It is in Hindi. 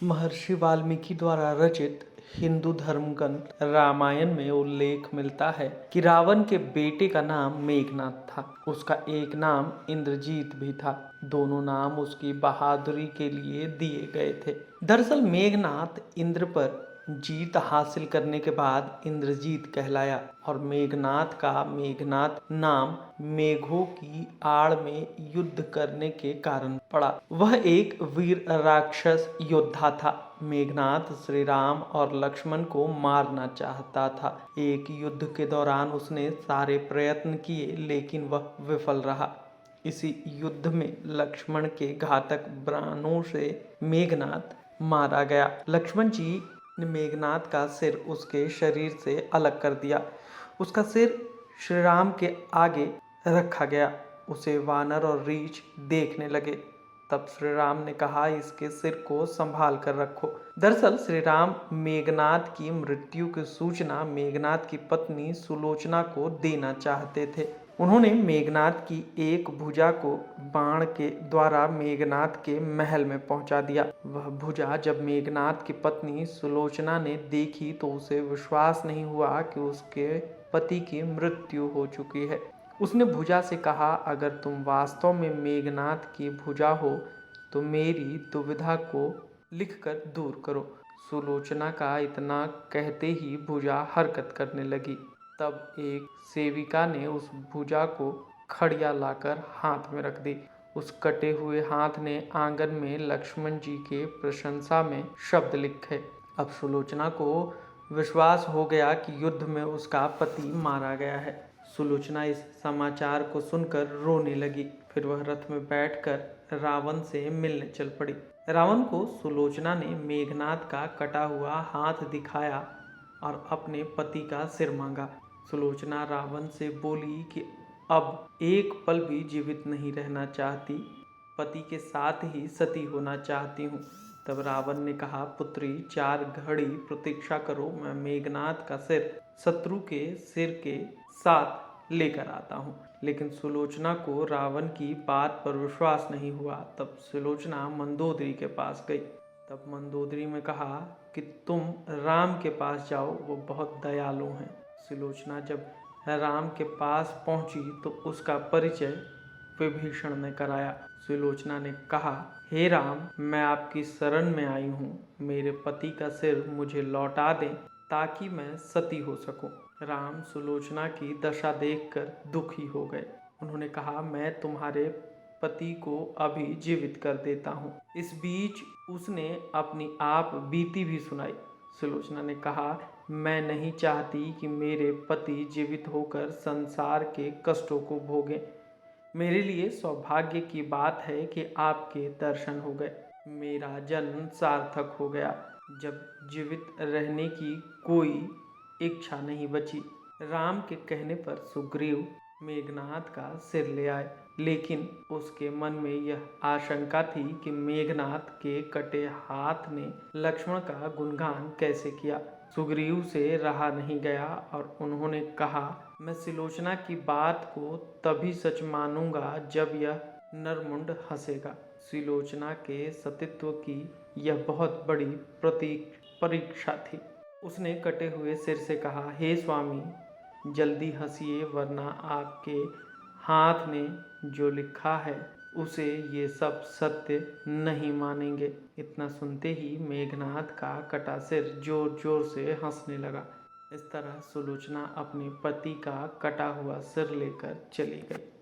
महर्षि वाल्मीकि द्वारा रचित हिंदू धर्म ग्रंथ रामायण में उल्लेख मिलता है कि रावण के बेटे का नाम मेघनाद था। उसका एक नाम इंद्रजीत भी था। दोनों नाम उसकी बहादुरी के लिए दिए गए थे। दरअसल मेघनाद इंद्र पर जीत हासिल करने के बाद इंद्रजीत कहलाया और मेघनाद का मेघनाद नाम मेघों की आड़ में युद्ध करने के कारण पड़ा। वह एक वीर राक्षस योद्धा था। मेघनाद श्री राम और लक्ष्मण को मारना चाहता था। एक युद्ध के दौरान उसने सारे प्रयत्न किए लेकिन वह विफल रहा। इसी युद्ध में लक्ष्मण के घातक बाणों से मेघनाद मारा गया। लक्ष्मण जी ने मेघनाद का सिर उसके शरीर से अलग कर दिया। उसका सिर श्री राम के आगे रखा गया। उसे वानर और रीछ देखने लगे। तब श्री राम ने कहा, इसके सिर को संभाल कर रखो। दरअसल श्री राम मेघनाद की मृत्यु की सूचना मेघनाद की पत्नी सुलोचना को देना चाहते थे। उन्होंने मेघनाद की एक भुजा को बाण के द्वारा मेघनाद के महल में पहुंचा दिया। वह भुजा जब मेघनाद की पत्नी सुलोचना ने देखी तो उसे विश्वास नहीं हुआ कि उसके पति की मृत्यु हो चुकी है। उसने भुजा से कहा, अगर तुम वास्तव में मेघनाद की भुजा हो तो मेरी दुविधा को लिखकर दूर करो। सुलोचना का इतना कहते ही भुजा हरकत करने लगी। तब एक सेविका ने उस भुजा को खड़िया लाकर हाथ में रख दी। उस कटे हुए हाथ ने आंगन में लक्ष्मण जी के प्रशंसा में शब्द लिखे। अब सुलोचना को विश्वास हो गया कि युद्ध में उसका पति मारा गया है। सुलोचना इस समाचार को सुनकर रोने लगी। फिर वह रथ में बैठकर रावण से मिलने चल पड़ी। रावण को सुलोचना ने मेघनाद का कटा हुआ हाथ दिखाया और अपने पति का सिर मांगा। सुलोचना रावण से बोली कि अब एक पल भी जीवित नहीं रहना चाहती, पति के साथ ही सती होना चाहती हूँ। तब रावण ने कहा, पुत्री 4 घड़ी प्रतीक्षा करो, मैं मेघनाद का सिर शत्रु के सिर के साथ लेकर आता हूँ। लेकिन सुलोचना को रावण की बात पर विश्वास नहीं हुआ। तब सुलोचना मंदोदरी के पास गई। तब मंदोदरी में कहा कि तुम राम के पास जाओ, वो बहुत दयालु हैं। सुलोचना जब राम के पास पहुंची तो उसका परिचय विभीषण ने कराया। सुलोचना ने कहा, हे राम, मैं आपकी शरण में आई हूँ। मेरे पति का सिर मुझे लौटा दें ताकि मैं सती हो सकूं। राम सुलोचना की दशा देखकर दुखी हो गए। उन्होंने कहा, मैं तुम्हारे पति को अभी जीवित कर देता हूँ। इस बीच उसने अपनी आप बीती भी सुनाई। सुलोचना ने कहा, मैं नहीं चाहती कि मेरे पति जीवित होकर संसार के कष्टों को भोगें। मेरे लिए सौभाग्य की बात है कि आपके दर्शन हो गए। मेरा जन्म सार्थक हो गया। जब जीवित रहने की कोई इच्छा नहीं बची। राम के कहने पर सुग्रीव मेघनाद का सिर ले आए, लेकिन उसके मन में यह आशंका थी कि मेघनाद के कटे हाथ ने लक्ष्मण का गुणगान कैसे किया। सुग्रीव से रहा नहीं गया और उन्होंने कहा, मैं सुलोचना की बात को तभी सच मानूंगा जब यह नरमुंड हंसेगा। सुलोचना के सतीत्व की यह बहुत बड़ी परीक्षा थी। उसने कटे हुए सिर से कहा, हे स्वामी, जल्दी हंसिए, वरना आपके हाथ ने जो लिखा है उसे ये सब सत्य नहीं मानेंगे। इतना सुनते ही मेघनाद का कटा सिर जोर जोर से हंसने लगा। इस तरह सुलोचना अपने पति का कटा हुआ सिर लेकर चली गई।